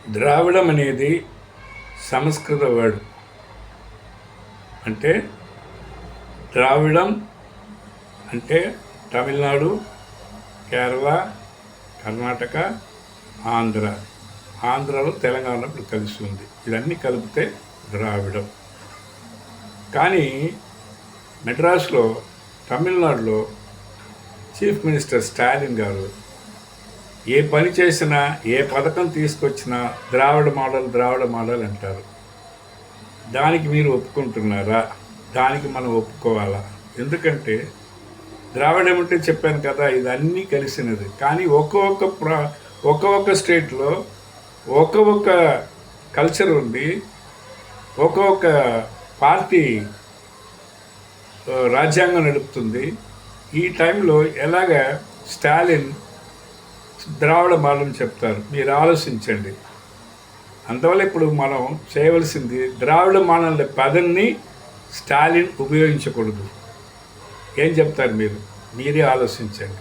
ద్రావిడం అనేది సంస్కృత వర్డ్. అంటే ద్రావిడం అంటే తమిళనాడు, కేరళ, కర్ణాటక, ఆంధ్ర. ఆంధ్రలో తెలంగాణ ఇప్పుడు కలిసి ఉంది. ఇవన్నీ కలిపితే ద్రావిడం. కానీ మెడ్రాస్లో, తమిళనాడులో చీఫ్ మినిస్టర్ స్టాలిన్ గారు ఏ పని చేసినా, ఏ పథకం తీసుకొచ్చినా ద్రావిడ మోడల్ అంటారు. దానికి మీరు ఒప్పుకుంటున్నారా? దానికి మనం ఒప్పుకోవాలా? ఎందుకంటే ద్రావిడం అంటే చెప్పాను కదా, ఇదన్నీ కలిసినది. కానీ ఒక్కొక్క స్టేట్లో ఒక్కొక్క కల్చర్ ఉంది, ఒక్కొక్క పార్టీ రాజ్యాంగం నడుపుతుంది. ఈ టైంలో ఎలాగ స్టాలిన్ ద్రావిడ మోడల్ చెప్తారు? మీరు ఆలోచించండి. అందువల్ల ఇప్పుడు మనం చేయవలసింది ద్రావిడ మోడల్ పదాన్ని స్టాలిన్ ఉపయోగించకూడదు. ఏం చెప్తారు మీరు? మీరే ఆలోచించండి.